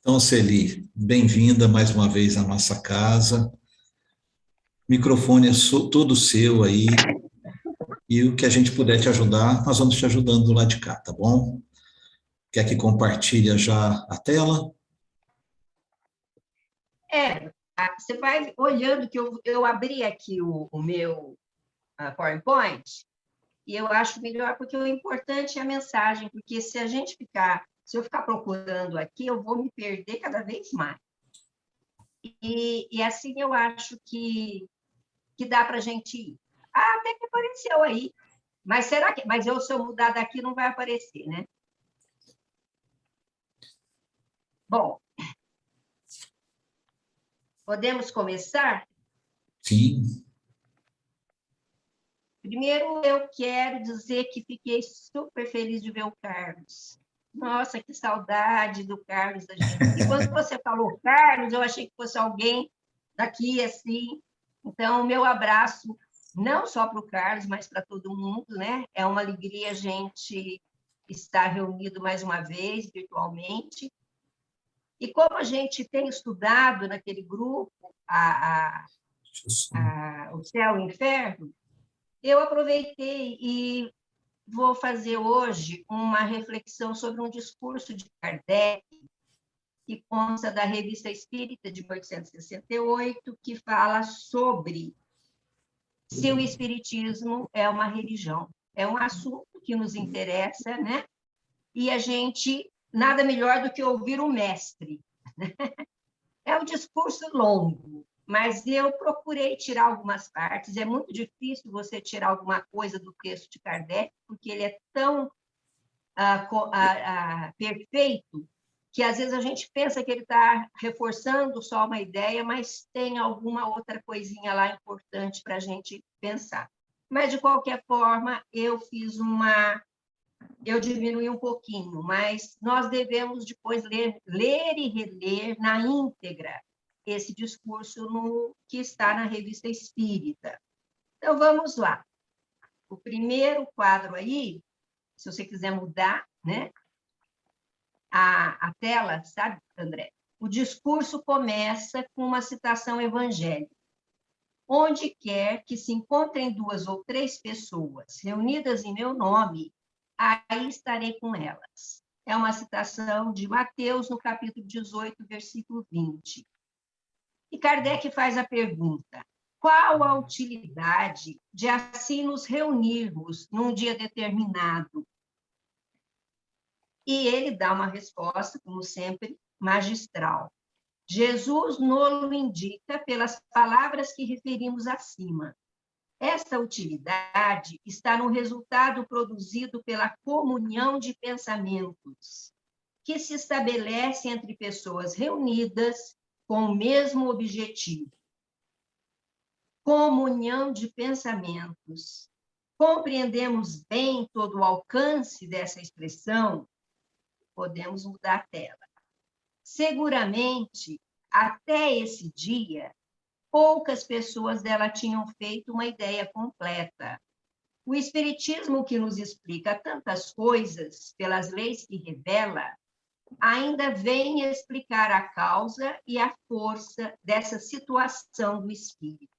Então, Celi, bem-vinda mais uma vez à nossa casa. O microfone é todo seu aí, e o que a gente puder te ajudar, nós vamos te ajudando do lado de cá, tá bom? Quer que compartilhe já a tela? Você vai olhando que eu abri aqui o meu PowerPoint e eu acho melhor porque o importante é a mensagem, porque se eu ficar procurando aqui, eu vou me perder cada vez mais. E assim eu acho que dá para a gente ir. Até que apareceu aí. Mas será que. Mas se eu mudar daqui, não vai aparecer, né? Bom, podemos começar? Sim. Primeiro, eu quero dizer que fiquei super feliz de ver o Carlos. Nossa, que saudade do Carlos da gente. E quando você falou Carlos, eu achei que fosse alguém daqui, assim. Então, o meu abraço, não só para o Carlos, mas para todo mundo, né? É uma alegria a gente estar reunido mais uma vez, virtualmente. E como a gente tem estudado naquele grupo o Céu e o Inferno, eu aproveitei e vou fazer hoje uma reflexão sobre um discurso de Kardec, que consta da Revista Espírita de 1868, que fala sobre se o Espiritismo é uma religião. É um assunto que nos interessa, né? E a gente, nada melhor do que ouvir o mestre. É um discurso longo, mas eu procurei tirar algumas partes. É muito difícil você tirar alguma coisa do texto de Kardec, porque ele é tão perfeito que às vezes a gente pensa que ele está reforçando só uma ideia, mas tem alguma outra coisinha lá importante para a gente pensar. Mas, de qualquer forma, eu diminui um pouquinho, mas nós devemos depois ler e reler na íntegra esse discurso que está na Revista Espírita. Então, vamos lá. O primeiro quadro aí, se você quiser mudar, né, a tela, sabe, André? O discurso começa com uma citação evangélica. Onde quer que se encontrem 2 ou 3 pessoas reunidas em meu nome, aí estarei com elas. É uma citação de Mateus, no capítulo 18, versículo 20. E Kardec faz a pergunta: qual a utilidade de assim nos reunirmos num dia determinado? E ele dá uma resposta, como sempre, magistral. Jesus nos indica pelas palavras que referimos acima. Esta utilidade está no resultado produzido pela comunhão de pensamentos, que se estabelece entre pessoas reunidas com o mesmo objetivo. Comunhão de pensamentos. Compreendemos bem todo o alcance dessa expressão? Podemos mudar a tela. Seguramente, até esse dia, poucas pessoas dela tinham feito uma ideia completa. O Espiritismo, que nos explica tantas coisas pelas leis que revela, ainda vem explicar a causa e a força dessa situação do espírito.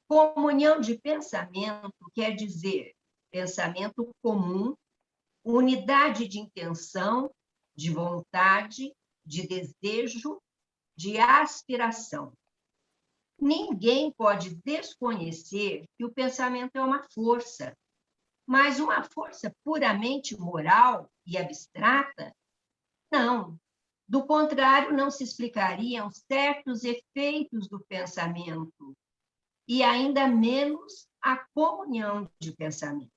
Comunhão de pensamento quer dizer pensamento comum, unidade de intenção, de vontade, de desejo, de aspiração. Ninguém pode desconhecer que o pensamento é uma força, mas uma força puramente moral e abstrata? Não. Do contrário, não se explicariam certos efeitos do pensamento, e ainda menos a comunhão de pensamento.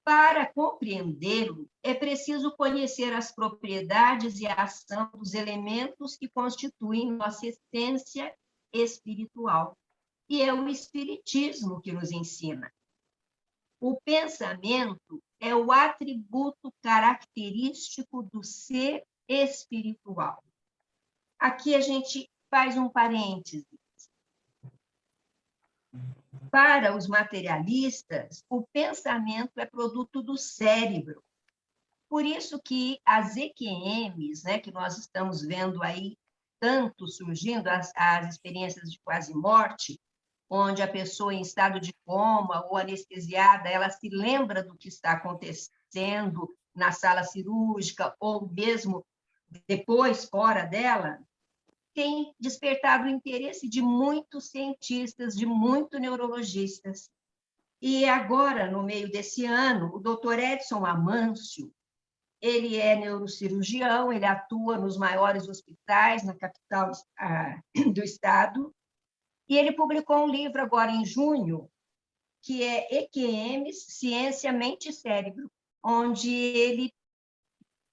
Para compreendê-lo, é preciso conhecer as propriedades e a ação dos elementos que constituem nossa essência espiritual. E é o Espiritismo que nos ensina. O pensamento é o atributo característico do ser espiritual. Aqui a gente faz um parêntese. Para os materialistas, o pensamento é produto do cérebro. Por isso que as EQMs, né, que nós estamos vendo aí tanto surgindo, as experiências de quase morte, onde a pessoa em estado de coma ou anestesiada, ela se lembra do que está acontecendo na sala cirúrgica ou mesmo depois, fora dela, tem despertado o interesse de muitos cientistas, de muitos neurologistas. E agora, no meio desse ano, o Dr. Edson Amâncio, ele é neurocirurgião, ele atua nos maiores hospitais na capital do estado, e ele publicou um livro agora em junho, que é EQMs, Ciência, Mente e Cérebro, onde ele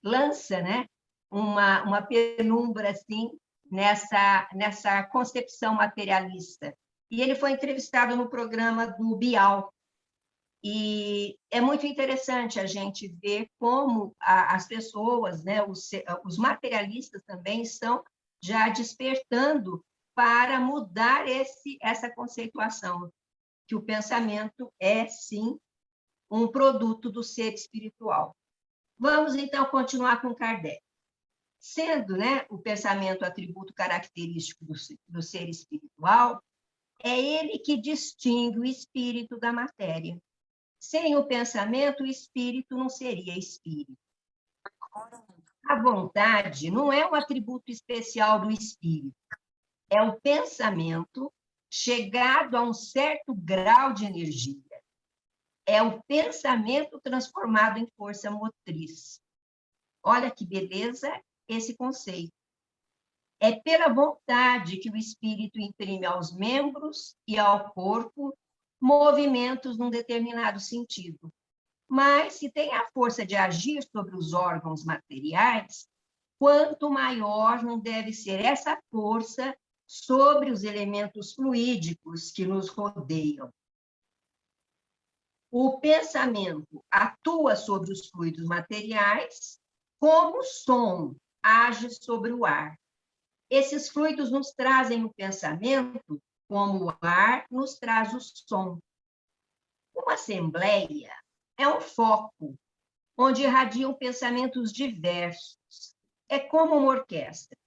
lança, né, uma penumbra assim, nessa concepção materialista. E ele foi entrevistado no programa do Bial. E é muito interessante a gente ver como as pessoas, né, os materialistas também estão já despertando para mudar essa conceituação, que o pensamento é, sim, um produto do ser espiritual. Vamos, então, continuar com Kardec. Sendo, né, o pensamento atributo característico do ser espiritual, é ele que distingue o espírito da matéria. Sem o pensamento, o espírito não seria espírito. A vontade não é um atributo especial do espírito, é o pensamento chegado a um certo grau de energia. É o pensamento transformado em força motriz. Olha que beleza esse conceito. É pela vontade que o espírito imprime aos membros e ao corpo movimentos num determinado sentido. Mas, se tem a força de agir sobre os órgãos materiais, quanto maior não deve ser essa força sobre os elementos fluídicos que nos rodeiam. O pensamento atua sobre os fluidos materiais como o som age sobre o ar. Esses fluidos nos trazem o pensamento, como o ar nos traz o som. Uma assembleia é um foco onde irradiam pensamentos diversos. É como uma orquestra,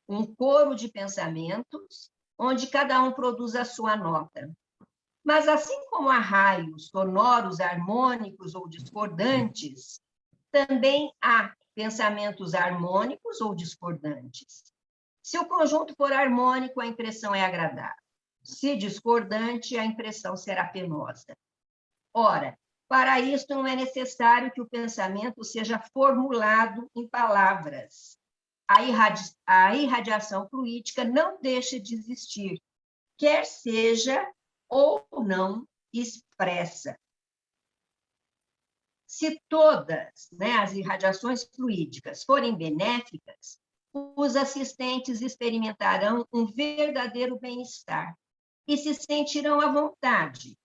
um coro de pensamentos, onde cada um produz a sua nota. Mas, assim como há raios sonoros, harmônicos ou discordantes, também há pensamentos harmônicos ou discordantes. Se o conjunto for harmônico, a impressão é agradável. Se discordante, a impressão será penosa. Ora, para isso não é necessário que o pensamento seja formulado em palavras. A irradiação fluídica não deixa de existir, quer seja ou não expressa. Se todas, né, as irradiações fluídicas forem benéficas, os assistentes experimentarão um verdadeiro bem-estar e se sentirão à vontade.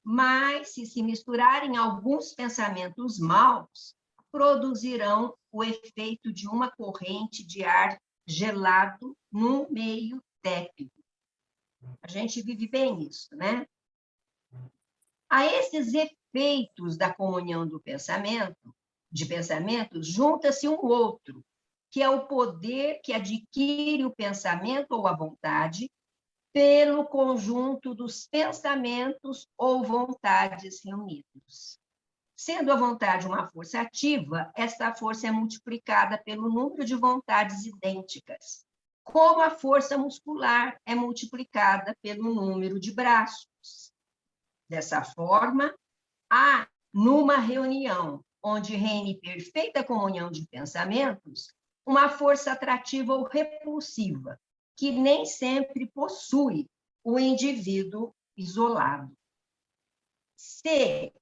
Mas, se misturarem alguns pensamentos maus, produzirão o efeito de uma corrente de ar gelado no meio tépido. A gente vive bem isso, né? A esses efeitos da comunhão do pensamento, de pensamentos, junta-se um outro, que é o poder que adquire o pensamento ou a vontade pelo conjunto dos pensamentos ou vontades reunidos. Sendo a vontade uma força ativa, esta força é multiplicada pelo número de vontades idênticas, como a força muscular é multiplicada pelo número de braços. Dessa forma, há, numa reunião onde reine perfeita comunhão de pensamentos, uma força atrativa ou repulsiva, que nem sempre possui o indivíduo isolado. Se,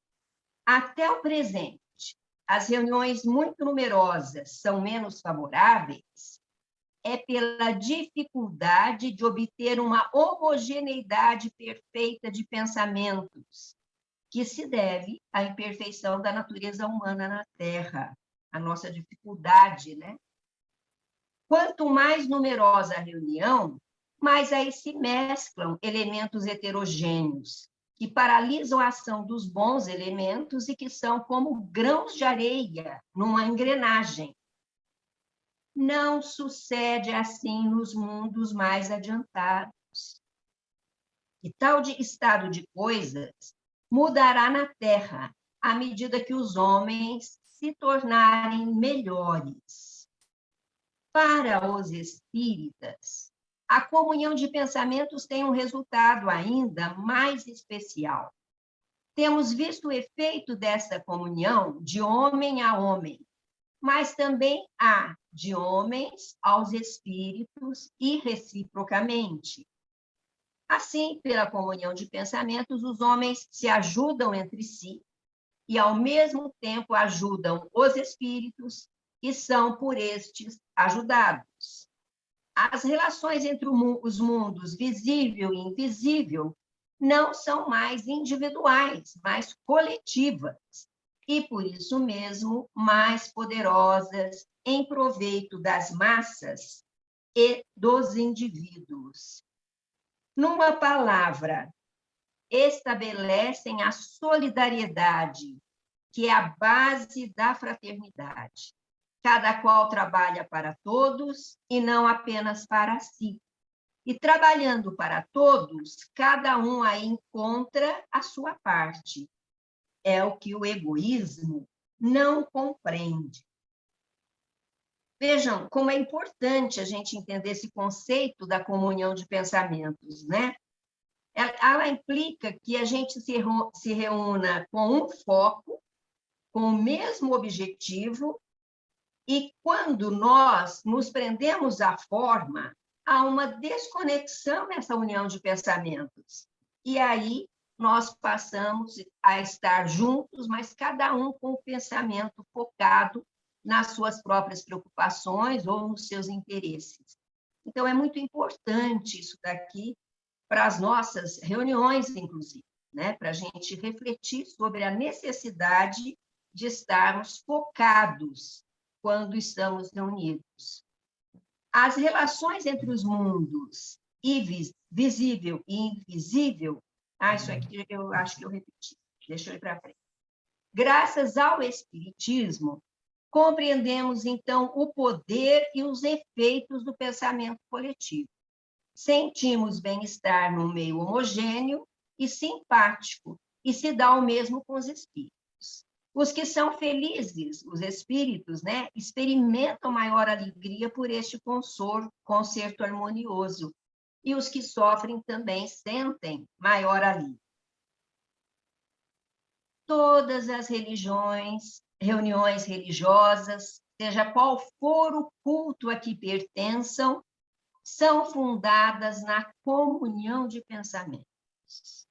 até o presente, as reuniões muito numerosas são menos favoráveis, é pela dificuldade de obter uma homogeneidade perfeita de pensamentos, que se deve à imperfeição da natureza humana na Terra, a nossa dificuldade, né? Quanto mais numerosa a reunião, mais aí se mesclam elementos heterogêneos, que paralisam a ação dos bons elementos e que são como grãos de areia numa engrenagem. Não sucede assim nos mundos mais adiantados. E tal estado de coisas mudará na Terra à medida que os homens se tornarem melhores. Para os espíritas, a comunhão de pensamentos tem um resultado ainda mais especial. Temos visto o efeito dessa comunhão de homem a homem, mas também há de homens aos espíritos e reciprocamente. Assim, pela comunhão de pensamentos, os homens se ajudam entre si e, ao mesmo tempo, ajudam os espíritos e são, por estes, ajudados. As relações entre os mundos visível e invisível não são mais individuais, mas coletivas, e, por isso mesmo, mais poderosas em proveito das massas e dos indivíduos. Numa palavra, estabelecem a solidariedade, que é a base da fraternidade. Cada qual trabalha para todos e não apenas para si. E trabalhando para todos, cada um aí encontra a sua parte. É o que o egoísmo não compreende. Vejam como é importante a gente entender esse conceito da comunhão de pensamentos, né? Ela implica que a gente se reúna com um foco, com o mesmo objetivo, e quando nós nos prendemos à forma, há uma desconexão nessa união de pensamentos. E aí nós passamos a estar juntos, mas cada um com o pensamento focado nas suas próprias preocupações ou nos seus interesses. Então, é muito importante isso daqui para as nossas reuniões, inclusive, né? Para a gente refletir sobre a necessidade de estarmos focados quando estamos reunidos. As relações entre os mundos, visível e invisível, isso aqui eu acho que eu repeti, deixa eu ir para frente. Graças ao Espiritismo, compreendemos, então, o poder e os efeitos do pensamento coletivo. Sentimos bem-estar num meio homogêneo e simpático, e se dá o mesmo com os espíritos. Os que são felizes, os espíritos, né, experimentam maior alegria por este concerto harmonioso, e os que sofrem também sentem maior alívio. Todas as reuniões religiosas, seja qual for o culto a que pertençam, são fundadas na comunhão de pensamentos.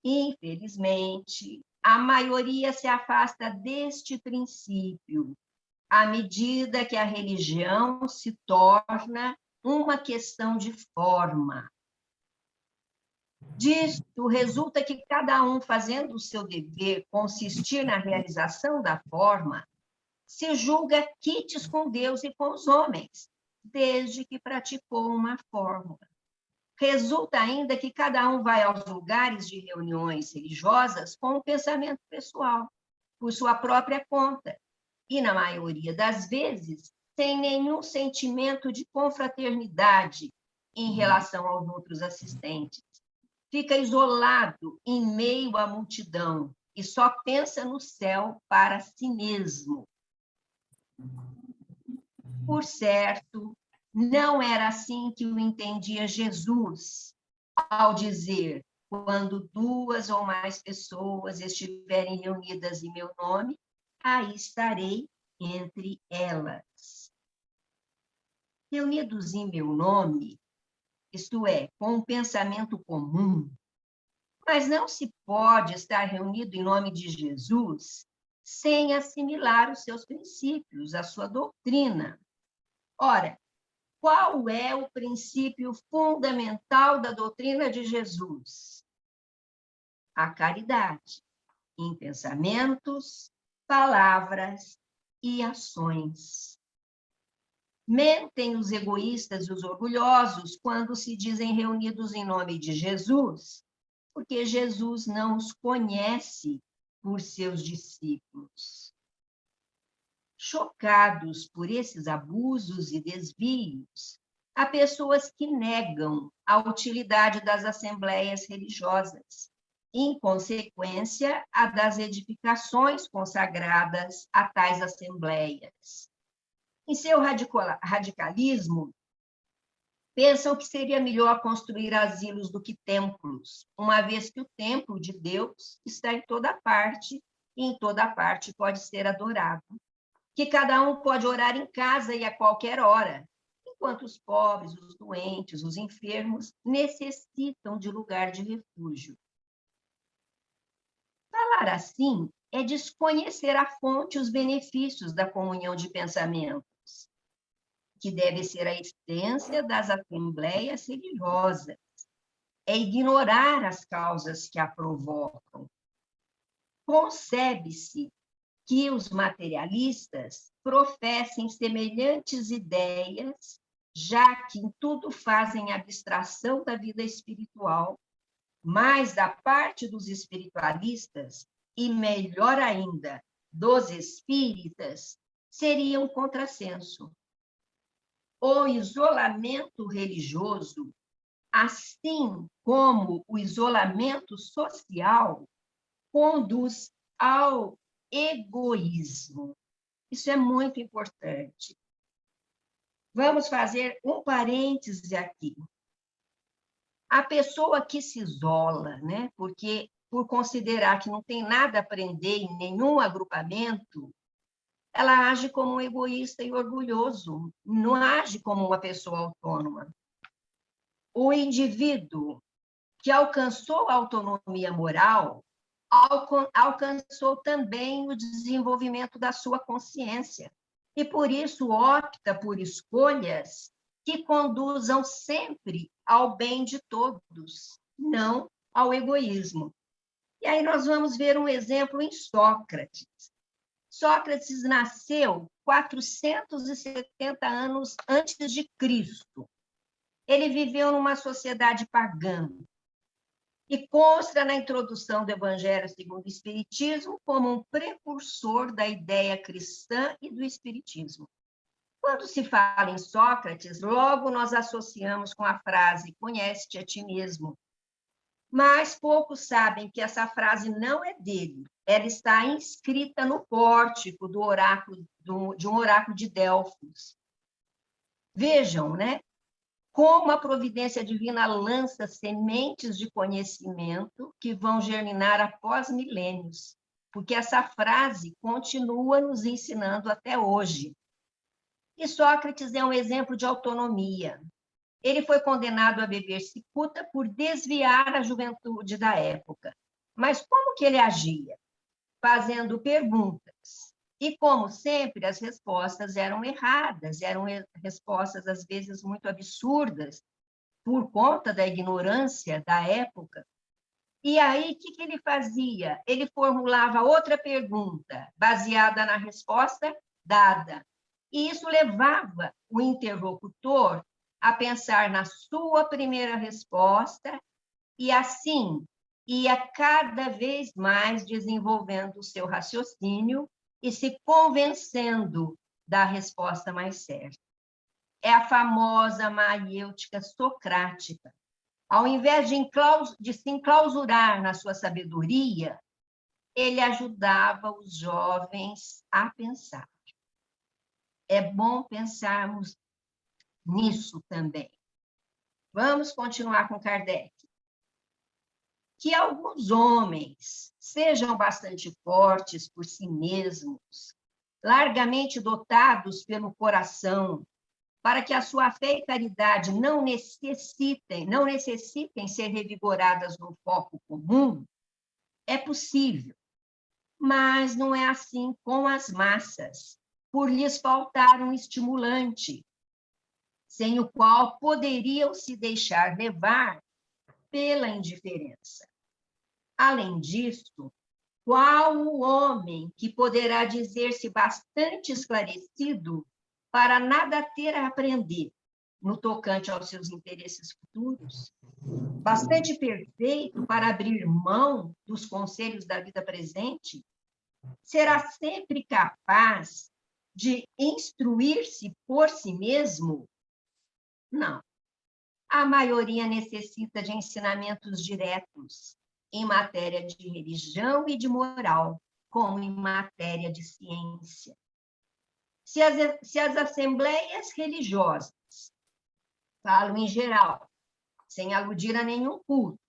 Infelizmente, a maioria se afasta deste princípio, à medida que a religião se torna uma questão de forma. Disto resulta que cada um, fazendo o seu dever consistir na realização da forma, se julga quites com Deus e com os homens, desde que praticou uma fórmula. Resulta ainda que cada um vai aos lugares de reuniões religiosas com um pensamento pessoal, por sua própria conta, e, na maioria das vezes, sem nenhum sentimento de confraternidade em relação aos outros assistentes. Fica isolado em meio à multidão e só pensa no céu para si mesmo. Por certo, não era assim que o entendia Jesus, ao dizer: quando 2 ou mais pessoas estiverem reunidas em meu nome, aí estarei entre elas. Reunidos em meu nome, isto é, com um pensamento comum, mas não se pode estar reunido em nome de Jesus sem assimilar os seus princípios, a sua doutrina. Ora, qual é o princípio fundamental da doutrina de Jesus? A caridade, em pensamentos, palavras e ações. Mentem os egoístas e os orgulhosos quando se dizem reunidos em nome de Jesus, porque Jesus não os conhece por seus discípulos. Chocados por esses abusos e desvios, há pessoas que negam a utilidade das assembleias religiosas, em consequência, a das edificações consagradas a tais assembleias. Em seu radicalismo, pensam que seria melhor construir asilos do que templos, uma vez que o templo de Deus está em toda parte e em toda parte pode ser adorado. Que cada um pode orar em casa e a qualquer hora, enquanto os pobres, os doentes, os enfermos necessitam de lugar de refúgio. Falar assim é desconhecer a fonte e os benefícios da comunhão de pensamentos, que deve ser a essência das assembleias religiosas. É ignorar as causas que a provocam. Concebe-se que os materialistas professem semelhantes ideias, já que em tudo fazem abstração da vida espiritual, mas da parte dos espiritualistas, e melhor ainda, dos espíritas, seria um contrassenso. O isolamento religioso, assim como o isolamento social, conduz ao egoísmo. Isso é muito importante. Vamos fazer um parêntese aqui. A pessoa que se isola, né, porque por considerar que não tem nada a aprender em nenhum agrupamento, ela age como um egoísta e orgulhoso, não age como uma pessoa autônoma. O indivíduo que alcançou a autonomia moral alcançou também o desenvolvimento da sua consciência e, por isso, opta por escolhas que conduzam sempre ao bem de todos, não ao egoísmo. E aí nós vamos ver um exemplo em Sócrates. Sócrates nasceu 470 anos antes de Cristo. Ele viveu numa sociedade pagã e consta na introdução do Evangelho segundo o Espiritismo como um precursor da ideia cristã e do Espiritismo. Quando se fala em Sócrates, logo nós associamos com a frase "conhece-te a ti mesmo". Mas poucos sabem que essa frase não é dele. Ela está inscrita no pórtico do oráculo, de um oráculo de Delfos. Vejam, né? Como a providência divina lança sementes de conhecimento que vão germinar após milênios, porque essa frase continua nos ensinando até hoje. E Sócrates é um exemplo de autonomia. Ele foi condenado a beber cicuta por desviar a juventude da época. Mas como que ele agia? Fazendo perguntas. E, como sempre, as respostas eram erradas, eram respostas, às vezes, muito absurdas, por conta da ignorância da época. E aí, o que ele fazia? Ele formulava outra pergunta, baseada na resposta dada. E isso levava o interlocutor a pensar na sua primeira resposta e, assim, ia cada vez mais desenvolvendo o seu raciocínio e se convencendo da resposta mais certa. É a famosa maiêutica socrática. Ao invés de se enclausurar na sua sabedoria, ele ajudava os jovens a pensar. É bom pensarmos nisso também. Vamos continuar com Kardec. Que alguns homens sejam bastante fortes por si mesmos, largamente dotados pelo coração, para que a sua fé e caridade não necessitem ser revigoradas no foco comum, é possível, mas não é assim com as massas, por lhes faltar um estimulante, sem o qual poderiam se deixar levar pela indiferença. Além disso, qual o homem que poderá dizer-se bastante esclarecido para nada ter a aprender, no tocante aos seus interesses futuros, bastante perfeito para abrir mão dos conselhos da vida presente, será sempre capaz de instruir-se por si mesmo? Não. A maioria necessita de ensinamentos diretos em matéria de religião e de moral, como em matéria de ciência. Se as assembleias religiosas, falo em geral, sem aludir a nenhum culto,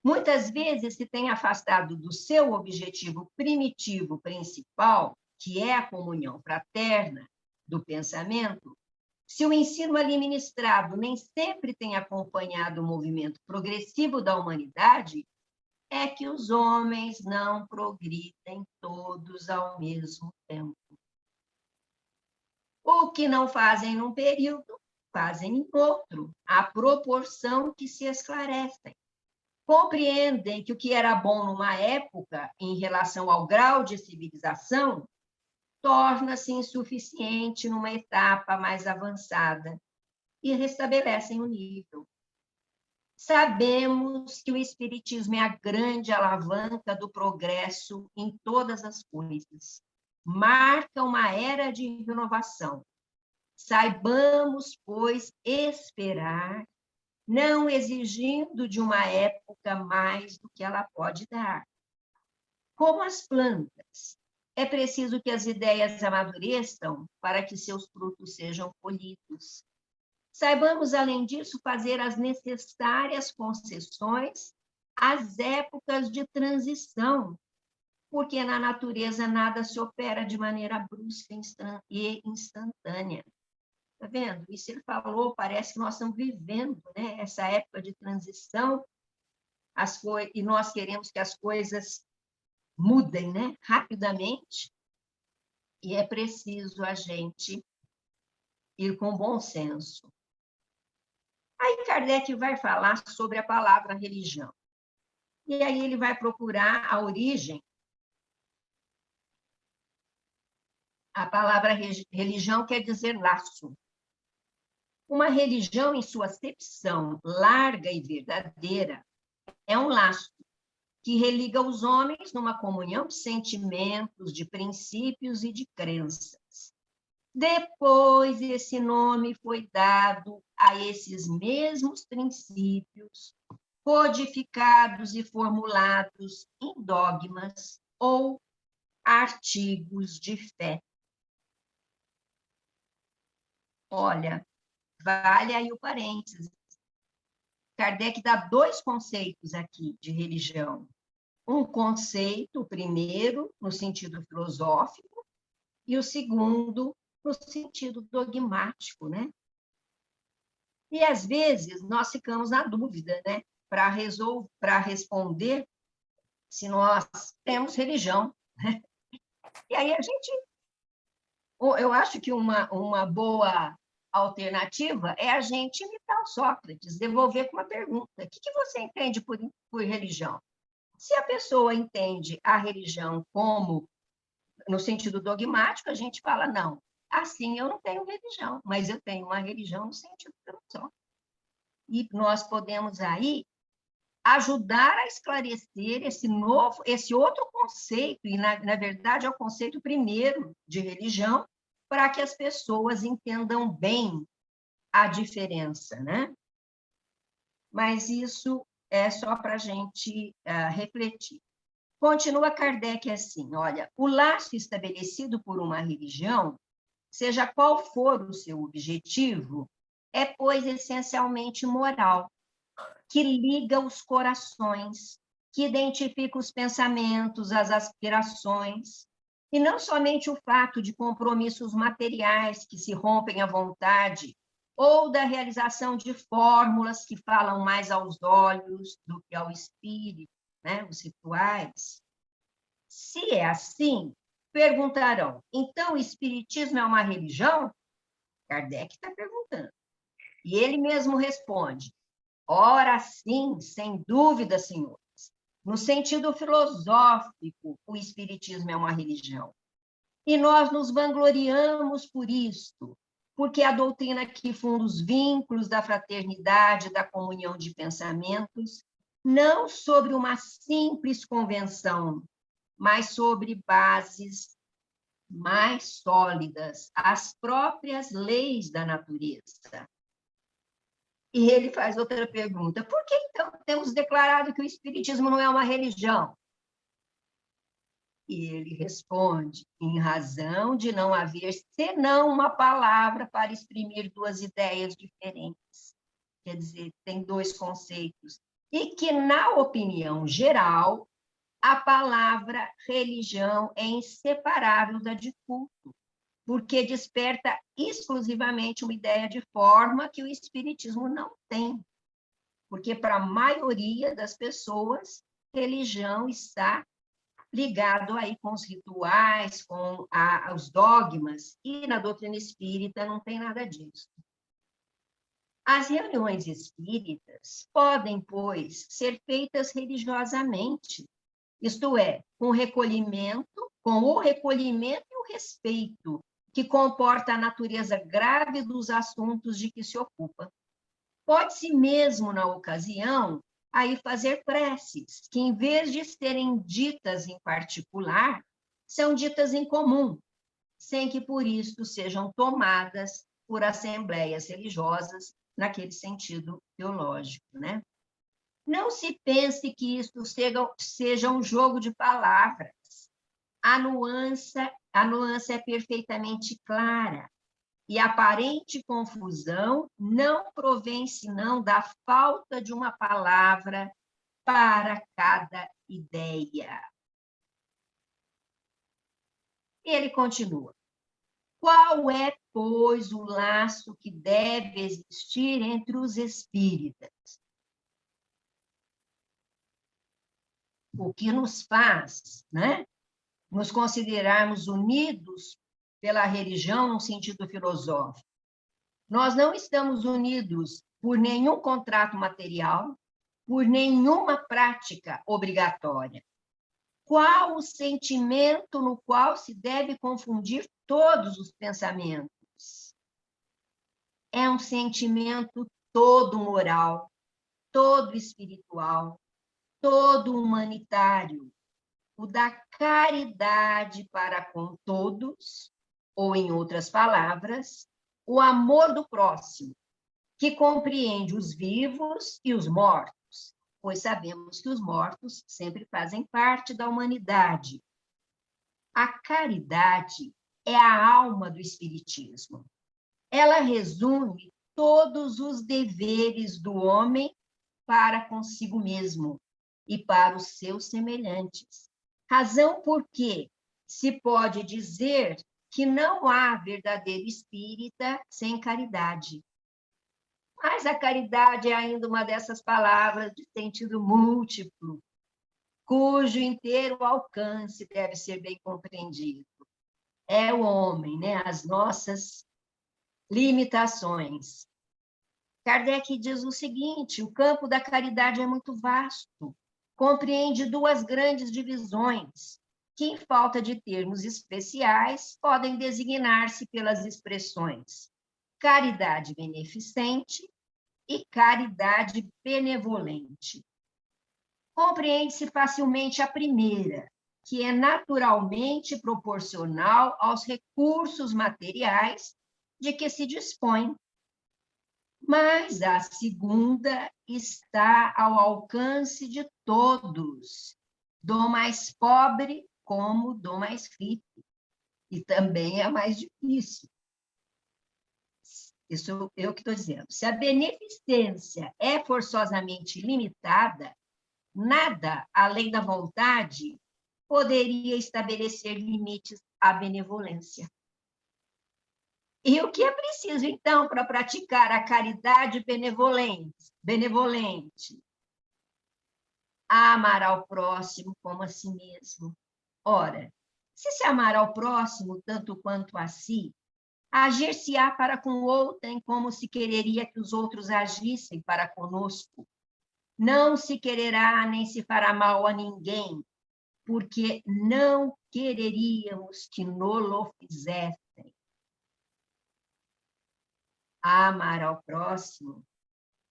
muitas vezes se têm afastado do seu objetivo primitivo principal, que é a comunhão fraterna do pensamento, se o ensino ali ministrado nem sempre tem acompanhado o movimento progressivo da humanidade, é que os homens não progridem todos ao mesmo tempo. O que não fazem num período, fazem em outro, à proporção que se esclarecem. Compreendem que o que era bom numa época, em relação ao grau de civilização, torna-se insuficiente numa etapa mais avançada e restabelecem o nível. Sabemos que o Espiritismo é a grande alavanca do progresso em todas as coisas. Marca uma era de renovação. Saibamos, pois, esperar, não exigindo de uma época mais do que ela pode dar. Como as plantas, é preciso que as ideias amadureçam para que seus frutos sejam colhidos. Saibamos, além disso, fazer as necessárias concessões às épocas de transição, porque na natureza nada se opera de maneira brusca e instantânea. Está vendo? Isso ele falou, parece que nós estamos vivendo, né, essa época de transição, e nós queremos que as coisas mudem, né, rapidamente, e é preciso a gente ir com bom senso. Aí Kardec vai falar sobre a palavra religião. E aí ele vai procurar a origem. A palavra religião quer dizer laço. Uma religião, em sua acepção larga e verdadeira, é um laço que religa os homens numa comunhão de sentimentos, de princípios e de crenças. Depois, esse nome foi dado a esses mesmos princípios, codificados e formulados em dogmas ou artigos de fé. Olha, vale aí o parênteses. Kardec dá dois conceitos aqui de religião. Um conceito, o primeiro, no sentido filosófico, e o segundo, no sentido dogmático, né? E, às vezes, nós ficamos na dúvida, né? Para responder se nós temos religião. Né? E aí eu acho que uma boa alternativa é a gente imitar o Sócrates, devolver com uma pergunta. O que você entende por religião? Se a pessoa entende a religião como, no sentido dogmático, a gente fala, não, assim eu não tenho religião, mas eu tenho uma religião no sentido filosófico. E nós podemos aí ajudar a esclarecer esse outro conceito, e na verdade é o conceito primeiro de religião, para que as pessoas entendam bem a diferença, né? Mas isso é só para a gente refletir. Continua Kardec assim, olha, o laço estabelecido por uma religião, seja qual for o seu objetivo, é, pois, essencialmente moral, que liga os corações, que identifica os pensamentos, as aspirações, e não somente o fato de compromissos materiais que se rompem à vontade, ou da realização de fórmulas que falam mais aos olhos do que ao espírito, né? Os rituais. Se é assim, perguntarão, então o espiritismo é uma religião? Kardec está perguntando. E ele mesmo responde, ora sim, sem dúvida, senhores. No sentido filosófico, o espiritismo é uma religião. E nós nos vangloriamos por isto, porque a doutrina que funda os vínculos da fraternidade, da comunhão de pensamentos, não sobre uma simples convenção, mas sobre bases mais sólidas, as próprias leis da natureza. E ele faz outra pergunta: por que, então, temos declarado que o Espiritismo não é uma religião? E ele responde: em razão de não haver senão uma palavra para exprimir duas ideias diferentes. Quer dizer, tem dois conceitos. E que, na opinião geral, a palavra religião é inseparável da de culto, porque desperta exclusivamente uma ideia de forma que o Espiritismo não tem. Porque, para a maioria das pessoas, religião está ligado aí com os rituais, com os dogmas, e na doutrina espírita não tem nada disso. As reuniões espíritas podem, pois, ser feitas religiosamente, isto é, com o recolhimento e o respeito, que comporta a natureza grave dos assuntos de que se ocupa. Pode-se mesmo, na ocasião, aí fazer preces, que em vez de serem ditas em particular, são ditas em comum, sem que por isso sejam tomadas por assembleias religiosas, naquele sentido teológico, né? Não se pense que isso seja um jogo de palavras. A nuance é perfeitamente clara. E a aparente confusão não provém senão da falta de uma palavra para cada ideia. Ele continua: qual é, pois, o laço que deve existir entre os espíritas? O que nos faz, né, nos considerarmos unidos pela religião no sentido filosófico? Nós não estamos unidos por nenhum contrato material, por nenhuma prática obrigatória. Qual o sentimento no qual se deve confundir todos os pensamentos? É um sentimento todo moral, todo espiritual, todo humanitário, o da caridade para com todos, ou, em outras palavras, o amor do próximo, que compreende os vivos e os mortos, pois sabemos que os mortos sempre fazem parte da humanidade. A caridade é a alma do Espiritismo. Ela resume todos os deveres do homem para consigo mesmo e para os seus semelhantes. Razão por que se pode dizer que não há verdadeiro espírita sem caridade. Mas a caridade é ainda uma dessas palavras de sentido múltiplo, cujo inteiro alcance deve ser bem compreendido. É o homem, né? As nossas limitações. Kardec diz o seguinte: o campo da caridade é muito vasto, compreende duas grandes divisões, que, em falta de termos especiais, podem designar-se pelas expressões caridade beneficente e caridade benevolente. Compreende-se facilmente a primeira, que é naturalmente proporcional aos recursos materiais de que se dispõe. Mas a segunda está ao alcance de todos, do mais pobre como do mais rico, e também é a mais difícil. Isso eu que estou dizendo. Se a beneficência é forçosamente limitada, nada além da vontade poderia estabelecer limites à benevolência. E o que é preciso, então, para praticar a caridade benevolente? Amar ao próximo como a si mesmo. Ora, se amar ao próximo tanto quanto a si, agir-se-á para com outrem como se quereria que os outros agissem para conosco. Não se quererá nem se fará mal a ninguém, porque não quereríamos que nolo fizessem. Amar ao próximo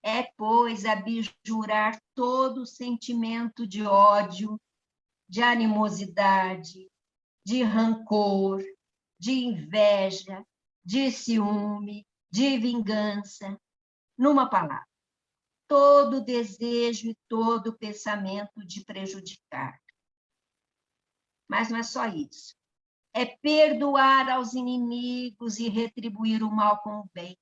é, pois, abjurar todo sentimento de ódio, de animosidade, de rancor, de inveja, de ciúme, de vingança. Numa palavra, todo desejo e todo pensamento de prejudicar. Mas não é só isso. É perdoar aos inimigos e retribuir o mal com o bem.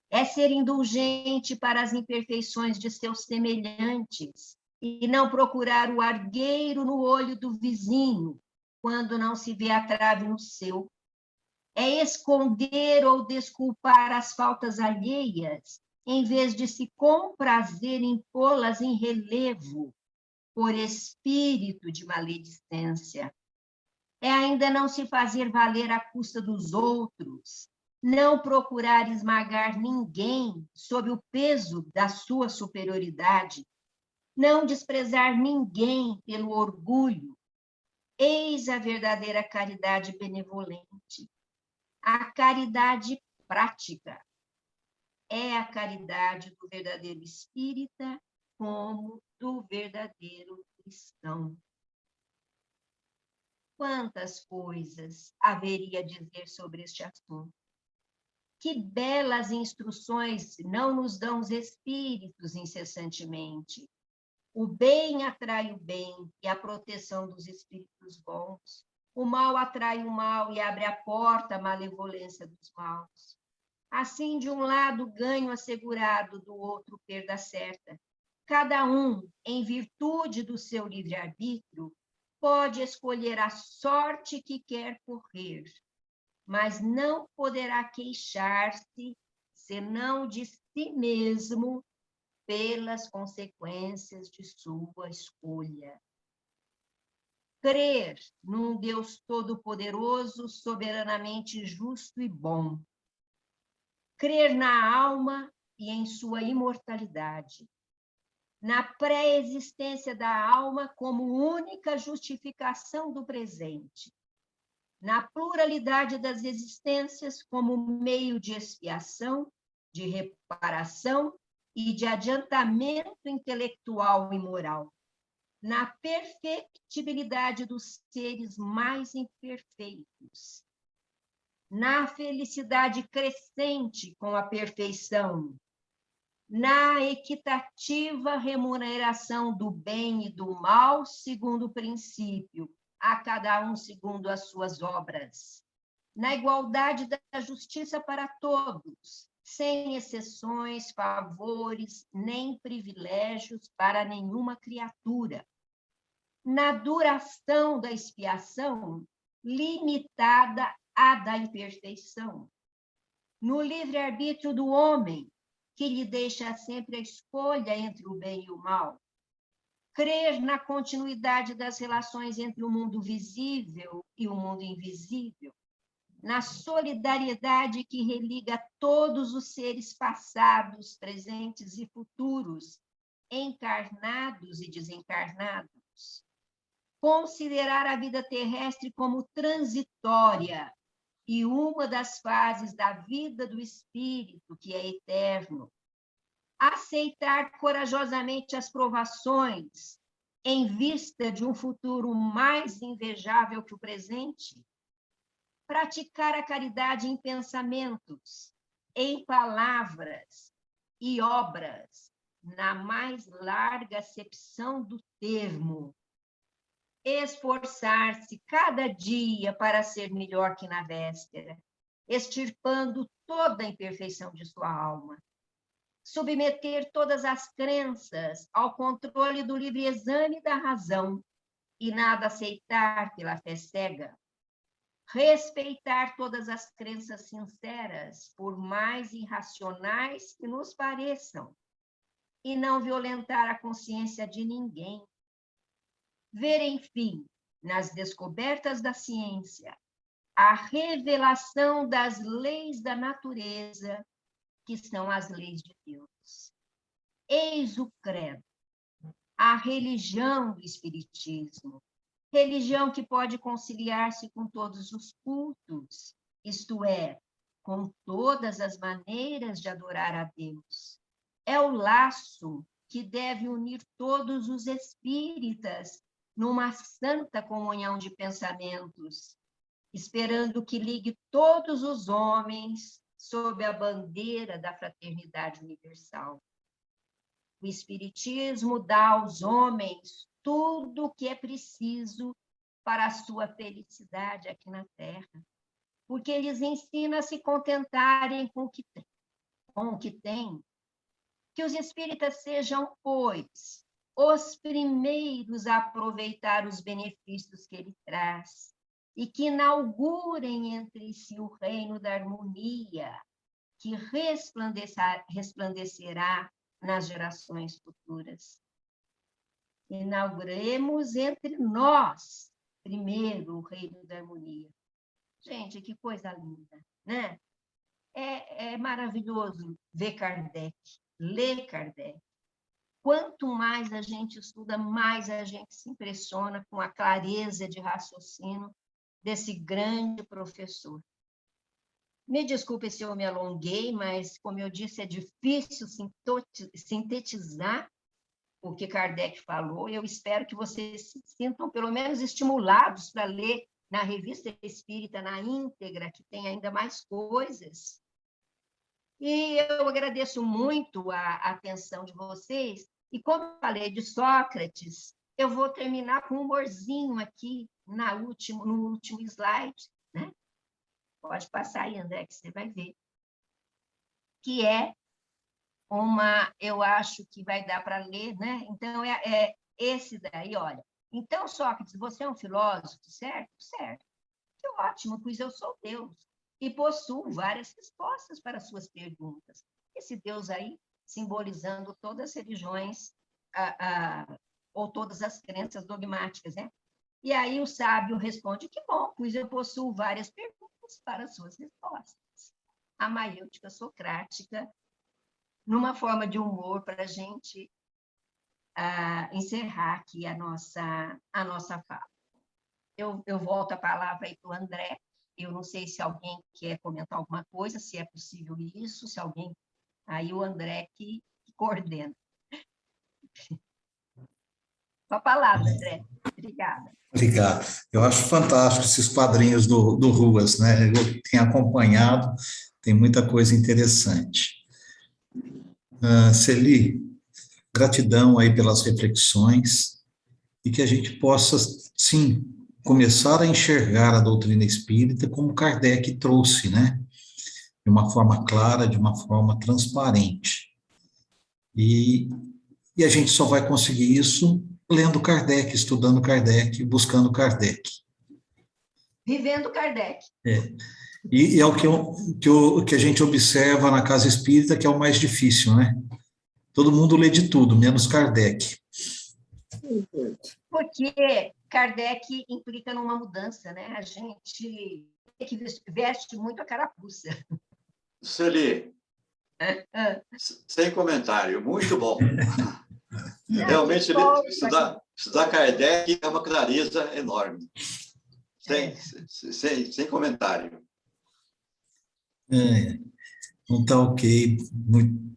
É ser indulgente para as imperfeições de seus semelhantes e não procurar o argueiro no olho do vizinho, quando não se vê a trave no seu. É esconder ou desculpar as faltas alheias, em vez de se comprazer em pô-las em relevo, por espírito de maledicência. É ainda não se fazer valer à custa dos outros, não procurar esmagar ninguém sob o peso da sua superioridade, não desprezar ninguém pelo orgulho. Eis a verdadeira caridade benevolente. A caridade prática é a caridade do verdadeiro espírita como do verdadeiro cristão. Quantas coisas haveria a dizer sobre este assunto? Que belas instruções não nos dão os espíritos incessantemente. O bem atrai o bem e a proteção dos espíritos bons. O mal atrai o mal e abre a porta à malevolência dos maus. Assim, de um lado, ganho assegurado, do outro, perda certa. Cada um, em virtude do seu livre-arbítrio, pode escolher a sorte que quer correr, mas não poderá queixar-se, senão de si mesmo, pelas consequências de sua escolha. Crer num Deus todo-poderoso, soberanamente justo e bom. Crer na alma e em sua imortalidade. Na pré-existência da alma como única justificação do presente. Na pluralidade das existências como meio de expiação, de reparação e de adiantamento intelectual e moral. Na perfectibilidade dos seres mais imperfeitos. Na felicidade crescente com a perfeição. Na equitativa remuneração do bem e do mal, segundo o princípio, a cada um segundo as suas obras. Na igualdade da justiça para todos, sem exceções, favores, nem privilégios para nenhuma criatura. Na duração da expiação, limitada à da imperfeição. No livre-arbítrio do homem, que lhe deixa sempre a escolha entre o bem e o mal. Crer na continuidade das relações entre o mundo visível e o mundo invisível. Na solidariedade que religa todos os seres passados, presentes e futuros, encarnados e desencarnados. Considerar a vida terrestre como transitória e uma das fases da vida do espírito, que é eterno. Aceitar corajosamente as provações em vista de um futuro mais invejável que o presente. Praticar a caridade em pensamentos, em palavras e obras, na mais larga acepção do termo. Esforçar-se cada dia para ser melhor que na véspera, extirpando toda a imperfeição de sua alma. Submeter todas as crenças ao controle do livre exame da razão e nada aceitar pela fé cega. Respeitar todas as crenças sinceras, por mais irracionais que nos pareçam, e não violentar a consciência de ninguém. Ver, enfim, nas descobertas da ciência, a revelação das leis da natureza, que são as leis de Deus. Eis o credo, a religião do Espiritismo, religião que pode conciliar-se com todos os cultos, isto é, com todas as maneiras de adorar a Deus. É o laço que deve unir todos os espíritas numa santa comunhão de pensamentos, esperando que ligue todos os homens sob a bandeira da fraternidade universal. O Espiritismo dá aos homens tudo o que é preciso para a sua felicidade aqui na Terra, porque eles ensinam a se contentarem com o que têm. Que os espíritas sejam, pois, os primeiros a aproveitar os benefícios que ele traz e que inaugurem entre si o reino da harmonia, que resplandecerá nas gerações futuras. Inauguremos entre nós, primeiro, o reino da harmonia. Gente, que coisa linda, né? É maravilhoso ver Kardec, ler Kardec. Quanto mais a gente estuda, mais a gente se impressiona com a clareza de raciocínio desse grande professor. Me desculpe se eu me alonguei, mas, como eu disse, é difícil sintetizar o que Kardec falou. Eu espero que vocês se sintam, pelo menos, estimulados para ler na Revista Espírita, na íntegra, que tem ainda mais coisas. E eu agradeço muito a atenção de vocês. E como eu falei de Sócrates, eu vou terminar com um humorzinho aqui no último slide, né? Pode passar aí, André, que você vai ver. Que é eu acho que vai dar para ler, né? Então, é esse daí, olha. Então, Sócrates, você é um filósofo, certo? Certo. Que ótimo, pois eu sou Deus e possuo várias respostas para suas perguntas. Esse Deus aí, simbolizando todas as religiões ou todas as crenças dogmáticas, né? E aí o sábio responde, que bom, pois eu possuo várias perguntas para suas respostas. A maiêutica socrática, numa forma de humor para a gente encerrar aqui a nossa fala. Eu volto a palavra aí para o André. Eu não sei se alguém quer comentar alguma coisa, se é possível isso, se alguém... Aí o André que coordena. Com a palavra, André. Obrigada. Obrigado. Eu acho fantástico esses quadrinhos do Ruas, né? Eu tenho acompanhado, tem muita coisa interessante. Celi, gratidão aí pelas reflexões e que a gente possa, sim, começar a enxergar a doutrina espírita como Kardec trouxe, né? De uma forma clara, de uma forma transparente. E a gente só vai conseguir isso lendo Kardec, estudando Kardec, buscando Kardec. Vivendo Kardec. E é o que a gente observa na casa espírita, que é o mais difícil, né? Todo mundo lê de tudo, menos Kardec. Porque Kardec implica numa mudança, né? A gente veste muito a carapuça. Celi, sem comentário, muito bom. Realmente, estudar Kardec é uma clareza enorme. Sem comentário. Então tá ok. Muito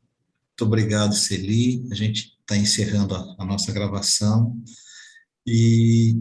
obrigado, Celi. A gente está encerrando a nossa gravação. E